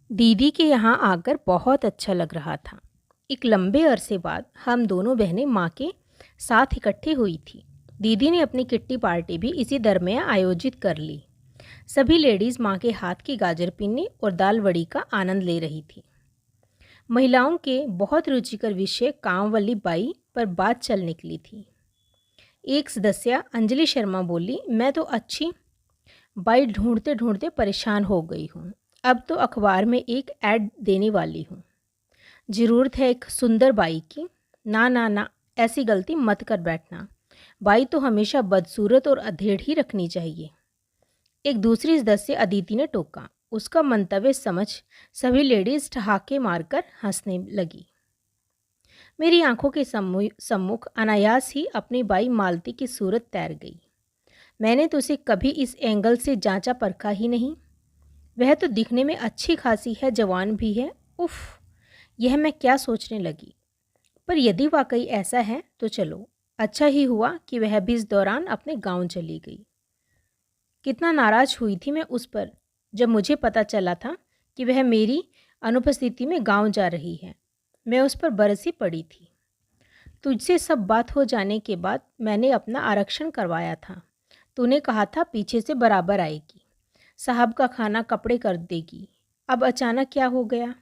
दीदी के यहाँ आकर बहुत अच्छा लग रहा था। एक लंबे अरसे बाद हम दोनों बहनें माँ के साथ इकट्ठी हुई थी। दीदी ने अपनी किट्टी पार्टी भी इसी दरमियान आयोजित कर ली। सभी लेडीज़ माँ के हाथ की गाजर पीने और दाल वड़ी का आनंद ले रही थी। महिलाओं के बहुत रुचिकर विषय कांवली बाई पर बात चल निकली थी। एक सदस्य अंजलि शर्मा बोली, मैं तो अच्छी बाई ढूंढते ढूंढते परेशान हो गई हूँ। अब तो अखबार में एक ऐड देने वाली हूँ। ज़रूरत है एक सुंदर बाई की। ना ना ना, ऐसी गलती मत कर बैठना। बाई तो हमेशा बदसूरत और अधेड़ ही रखनी चाहिए। एक दूसरी सदस्य अदिति ने टोका। उसका मंतव्य समझ सभी लेडीज ठहाके मारकर हंसने लगी। मेरी आंखों के सम्मुख अनायास ही अपनी बाई मालती की सूरत तैर गई। मैंने तो उसे कभी इस एंगल से जांचा परखा ही नहीं। वह तो दिखने में अच्छी खासी है, जवान भी है। उफ, यह मैं क्या सोचने लगी। पर यदि वाकई ऐसा है तो चलो, अच्छा ही हुआ कि वह भी इस दौरान अपने गांव चली गई। कितना नाराज़ हुई थी मैं उस पर जब मुझे पता चला था कि वह मेरी अनुपस्थिति में गांव जा रही है। मैं उस पर बरसी पड़ी थी। तुझसे सब बात हो जाने के बाद मैंने अपना आरक्षण करवाया था। तूने कहा था पीछे से बराबर आएगी, साहब का खाना कपड़े कर देगी। अब अचानक क्या हो गया?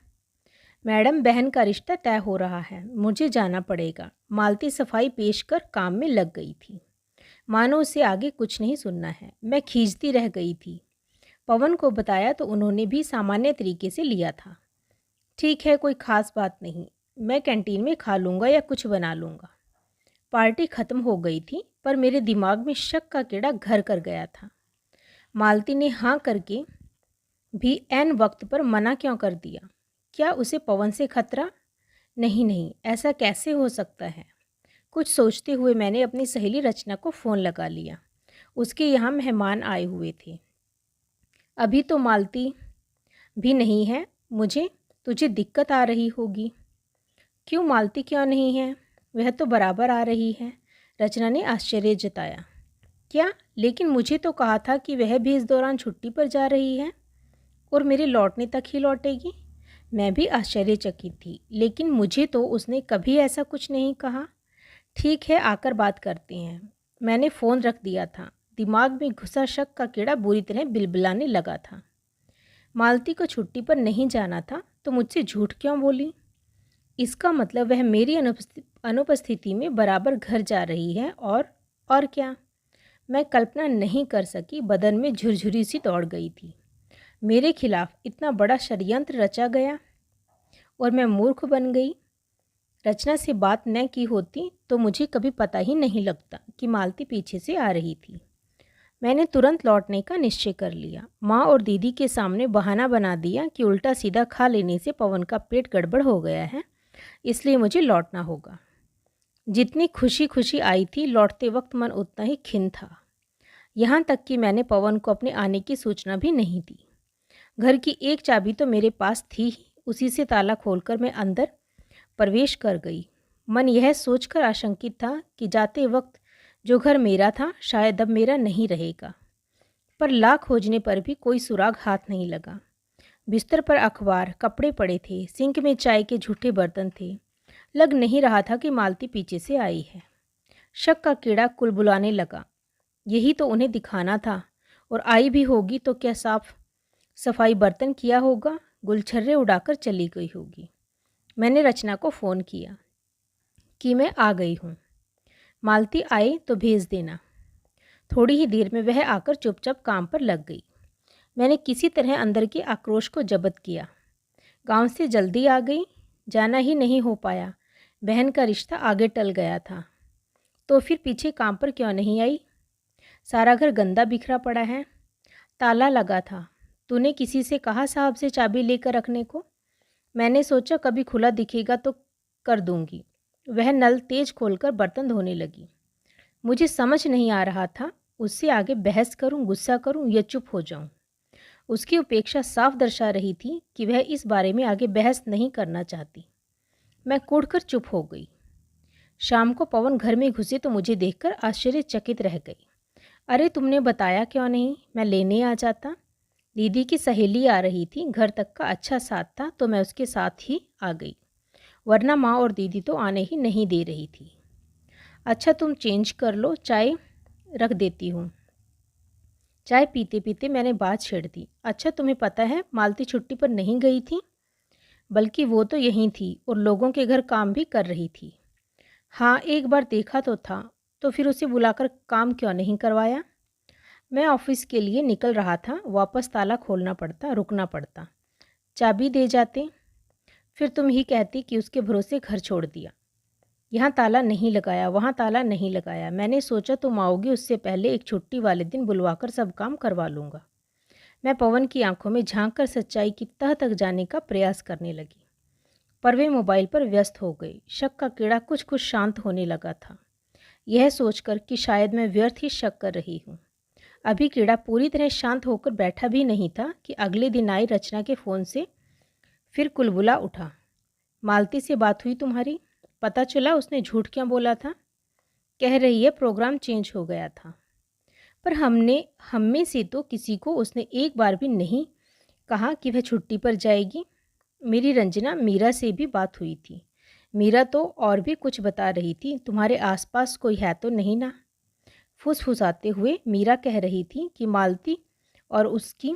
मैडम, बहन का रिश्ता तय हो रहा है, मुझे जाना पड़ेगा। मालती सफाई पेश कर काम में लग गई थी। मानो उसे आगे कुछ नहीं सुनना है। मैं खींचती रह गई थी। पवन को बताया तो उन्होंने भी सामान्य तरीके से लिया था। ठीक है, कोई ख़ास बात नहीं, मैं कैंटीन में खा लूँगा या कुछ बना लूँगा। पार्टी ख़त्म हो गई थी, पर मेरे दिमाग में शक का कीड़ा घर कर गया था। मालती ने हाँ करके भी ऐन वक्त पर मना क्यों कर दिया? क्या उसे पवन से खतरा? नहीं नहीं, ऐसा कैसे हो सकता है? कुछ सोचते हुए मैंने अपनी सहेली रचना को फ़ोन लगा लिया। उसके यहाँ मेहमान आए हुए थे। अभी तो मालती भी नहीं है। मुझे तुझे दिक्कत आ रही होगी। क्यों, मालती क्यों नहीं है? वह तो बराबर आ रही है। रचना ने आश्चर्य जताया। क्या? लेकिन मुझे तो कहा था कि वह भी इस दौरान छुट्टी पर जा रही है और मेरे लौटने तक ही लौटेगी। मैं भी आश्चर्यचकित थी, लेकिन मुझे तो उसने कभी ऐसा कुछ नहीं कहा। ठीक है, आकर बात करते हैं। मैंने फ़ोन रख दिया था। दिमाग में घुसा शक का कीड़ा बुरी तरह बिलबिलाने लगा था। मालती को छुट्टी पर नहीं जाना था तो मुझसे झूठ क्यों बोली? इसका मतलब वह मेरी अनुपस्थिति में बराबर घर जा रही है। और क्या? मैं कल्पना नहीं कर सकी। बदन में झुरझुरी सी दौड़ गई थी। मेरे खिलाफ इतना बड़ा षड्यंत्र रचा गया और मैं मूर्ख बन गई। रचना से बात न की होती तो मुझे कभी पता ही नहीं लगता कि मालती पीछे से आ रही थी। मैंने तुरंत लौटने का निश्चय कर लिया। माँ और दीदी के सामने बहाना बना दिया कि उल्टा सीधा खा लेने से पवन का पेट गड़बड़ हो गया है, इसलिए मुझे लौटना होगा। जितनी खुशी खुशी आई थी, लौटते वक्त मन उतना ही खिन्न था। यहाँ तक कि मैंने पवन को अपने आने की सूचना भी नहीं दी। घर की एक चाबी तो मेरे पास थी ही, उसी से ताला खोलकर मैं अंदर प्रवेश कर गई। मन यह सोचकर आशंकित था कि जाते वक्त जो घर मेरा था शायद अब मेरा नहीं रहेगा। पर लाख खोजने पर भी कोई सुराग हाथ नहीं लगा। बिस्तर पर अखबार, कपड़े पड़े थे, सिंक में चाय के झूठे बर्तन थे। लग नहीं रहा था कि मालती पीछे से आई है। शक का कीड़ा कुलबुलाने लगा। यही तो उन्हें दिखाना था, और आई भी होगी तो क्या साफ सफाई बर्तन किया होगा, गुलछर्रे उड़ाकर चली गई होगी। मैंने रचना को फ़ोन किया कि मैं आ गई हूँ, मालती आए तो भेज देना। थोड़ी ही देर में वह आकर चुपचाप काम पर लग गई। मैंने किसी तरह अंदर के आक्रोश को जब्त किया। गांव से जल्दी आ गई, जाना ही नहीं हो पाया। बहन का रिश्ता आगे टल गया था, तो फिर पीछे काम पर क्यों नहीं आई? सारा घर गंदा बिखरा पड़ा है, ताला लगा था। तूने किसी से कहा साहब से चाबी लेकर रखने को? मैंने सोचा कभी खुला दिखेगा तो कर दूंगी। वह नल तेज खोलकर बर्तन धोने लगी। मुझे समझ नहीं आ रहा था उससे आगे बहस करूं, गुस्सा करूं या चुप हो जाऊं। उसकी उपेक्षा साफ दर्शा रही थी कि वह इस बारे में आगे बहस नहीं करना चाहती। मैं कूढ़कर चुप हो गई। शाम को पवन घर में घुसे तो मुझे देखकर आश्चर्यचकित रह गई। अरे, तुमने बताया क्यों नहीं? मैं लेने आ जाता। दीदी की सहेली आ रही थी, घर तक का अच्छा साथ था तो मैं उसके साथ ही आ गई, वरना माँ और दीदी तो आने ही नहीं दे रही थी। अच्छा तुम चेंज कर लो, चाय रख देती हूँ। चाय पीते पीते मैंने बात छेड़ दी। अच्छा तुम्हें पता है मालती छुट्टी पर नहीं गई थी, बल्कि वो तो यहीं थी और लोगों के घर काम भी कर रही थी। हाँ एक बार देखा तो था, तो फिर उसे बुलाकर काम क्यों नहीं करवाया? मैं ऑफिस के लिए निकल रहा था, वापस ताला खोलना पड़ता, रुकना पड़ता। चाबी दे जाते, फिर तुम ही कहती कि उसके भरोसे घर छोड़ दिया। यहाँ ताला नहीं लगाया, वहाँ ताला नहीं लगाया। मैंने सोचा तुम आओगी उससे पहले एक छुट्टी वाले दिन बुलवाकर सब काम करवा लूँगा। मैं पवन की आंखों में झांक कर सच्चाई की तह तक जाने का प्रयास करने लगी, पर वे मोबाइल पर व्यस्त हो गई। शक का कीड़ा कुछ कुछ शांत होने लगा था, यह सोचकर कि शायद मैं व्यर्थ ही शक कर रही हूँ। अभी कीड़ा पूरी तरह शांत होकर बैठा भी नहीं था कि अगले दिन आई रचना के फ़ोन से फिर कुलबुला उठा। मालती से बात हुई तुम्हारी? पता चला उसने झूठ क्यों बोला था? कह रही है प्रोग्राम चेंज हो गया था, पर हम में से तो किसी को उसने एक बार भी नहीं कहा कि वह छुट्टी पर जाएगी। मेरी रंजना मीरा से भी बात हुई थी। मीरा तो और भी कुछ बता रही थी, तुम्हारे आसपास कोई है तो नहीं ना? फुसफुसाते हुए मीरा कह रही थी कि मालती और उसकी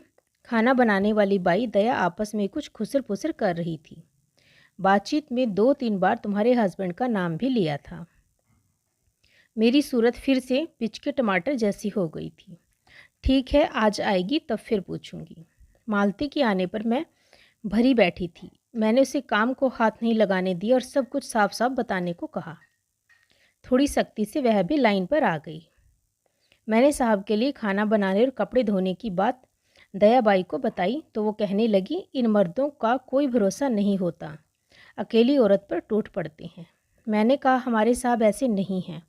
खाना बनाने वाली बाई दया आपस में कुछ खुसर पुसर कर रही थी। बातचीत में 2-3 बार तुम्हारे हस्बैंड का नाम भी लिया था। मेरी सूरत फिर से पिचके टमाटर जैसी हो गई थी। ठीक है आज आएगी तब फिर पूछूंगी। मालती के आने पर मैं भरी बैठी थी। मैंने उसे काम को हाथ नहीं लगाने दिया और सब कुछ साफ साफ बताने को कहा। थोड़ी सख्ती से वह भी लाइन पर आ गई। मैंने साहब के लिए खाना बनाने और कपड़े धोने की बात दयाबाई को बताई तो वो कहने लगी इन मर्दों का कोई भरोसा नहीं होता, अकेली औरत पर टूट पड़ते हैं। मैंने कहा हमारे साहब ऐसे नहीं हैं,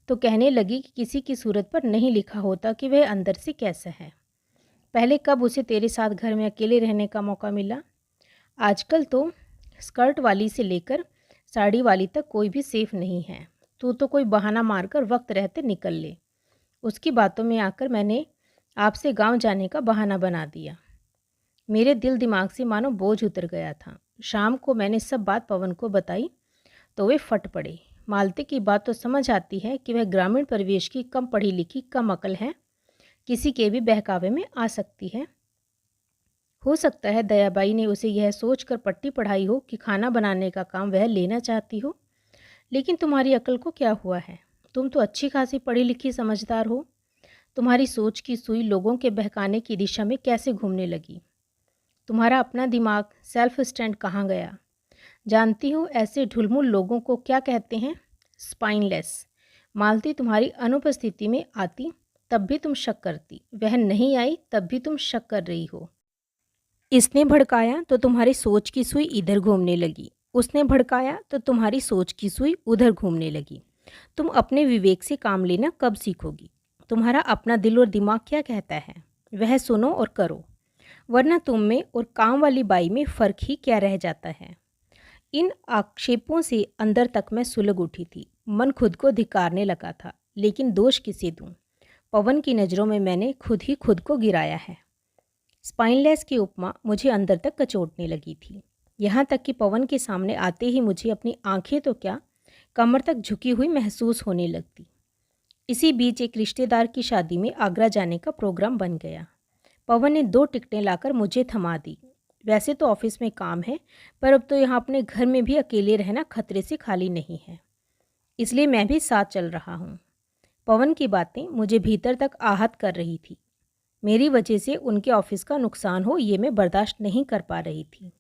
तो कहने लगी कि किसी की सूरत पर नहीं लिखा होता कि वह अंदर से कैसा है। पहले कब उसे तेरे साथ घर में अकेले रहने का मौका मिला? आजकल तो स्कर्ट वाली से लेकर साड़ी वाली तक कोई भी सेफ नहीं है। तू तो कोई बहाना मारकर वक्त रहते निकल ले। उसकी बातों में आकर मैंने आपसे गांव जाने का बहाना बना दिया। मेरे दिल दिमाग से मानो बोझ उतर गया था। शाम को मैंने सब बात पवन को बताई तो वे फट पड़े। मालती की बात तो समझ आती है कि वह ग्रामीण परिवेश की कम पढ़ी लिखी कम अकल है, किसी के भी बहकावे में आ सकती है। हो सकता है दयाबाई ने उसे यह सोचकर पट्टी पढ़ाई हो कि खाना बनाने का काम वह लेना चाहती हो, लेकिन तुम्हारी अकल को क्या हुआ है? तुम तो अच्छी खासी पढ़ी लिखी समझदार हो। तुम्हारी सोच की सुई लोगों के बहकाने की दिशा में कैसे घूमने लगी? तुम्हारा अपना दिमाग सेल्फ स्टैंड कहाँ गया? जानती हो ऐसे ढुलमुल लोगों को क्या कहते हैं? स्पाइनलेस। मालती तुम्हारी अनुपस्थिति में आती तब भी तुम शक करती, वह नहीं आई तब भी तुम शक कर रही हो। इसने भड़काया तो तुम्हारी सोच की सुई इधर घूमने लगी, उसने भड़काया तो तुम्हारी सोच की सुई उधर घूमने लगी। तुम अपने विवेक से काम लेना कब सीखोगी? तुम्हारा अपना दिल और दिमाग क्या कहता है वह सुनो और करो, वरना तुम में और काम वाली बाई में फ़र्क ही क्या रह जाता है। इन आक्षेपों से अंदर तक मैं सुलग उठी थी। मन खुद को धिक्कारने लगा था, लेकिन दोष किसे दूं? पवन की नज़रों में मैंने खुद ही खुद को गिराया है। स्पाइनलेस की उपमा मुझे अंदर तक कचोटने लगी थी, यहाँ तक कि पवन के सामने आते ही मुझे अपनी आंखें तो क्या कमर तक झुकी हुई महसूस होने लगती। इसी बीच एक रिश्तेदार की शादी में आगरा जाने का प्रोग्राम बन गया। पवन ने 2 टिकटें लाकर मुझे थमा दी। वैसे तो ऑफिस में काम है, पर अब तो यहाँ अपने घर में भी अकेले रहना खतरे से खाली नहीं है, इसलिए मैं भी साथ चल रहा हूँ। पवन की बातें मुझे भीतर तक आहत कर रही थी। मेरी वजह से उनके ऑफिस का नुकसान हो ये मैं बर्दाश्त नहीं कर पा रही थी।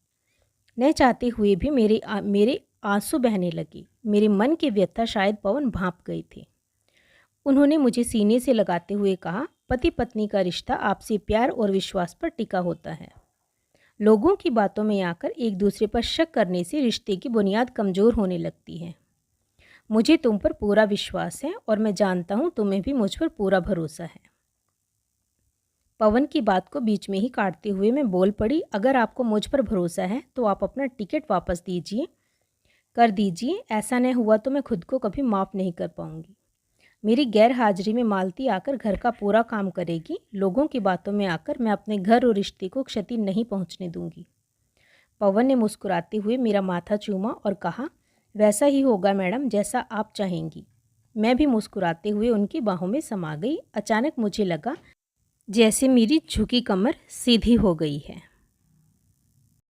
न चाहते हुए भी मेरे आंसू बहने लगे। मेरे मन की व्यथा शायद पवन भांप गए थे। उन्होंने मुझे सीने से लगाते हुए कहा, पति पत्नी का रिश्ता आपसी प्यार और विश्वास पर टिका होता है। लोगों की बातों में आकर एक दूसरे पर शक करने से रिश्ते की बुनियाद कमज़ोर होने लगती है। मुझे तुम पर पूरा विश्वास है और मैं जानता हूँ तुम्हें भी मुझ पर पूरा भरोसा है। पवन की बात को बीच में ही काटते हुए मैं बोल पड़ी, अगर आपको मुझ पर भरोसा है तो आप अपना टिकट वापस कर दीजिए। ऐसा न हुआ तो मैं खुद को कभी माफ़ नहीं कर पाऊँगी। मेरी गैर हाजिरी में मालती आकर घर का पूरा काम करेगी। लोगों की बातों में आकर मैं अपने घर और रिश्ते को क्षति नहीं पहुंचने दूंगी। पवन ने मुस्कुराते हुए मेरा माथा चूमा और कहा, वैसा ही होगा मैडम, जैसा आप चाहेंगी। मैं भी मुस्कुराते हुए उनकी बाहों में समा गई। अचानक मुझे लगा जैसे मेरी झुकी कमर सीधी हो गई है।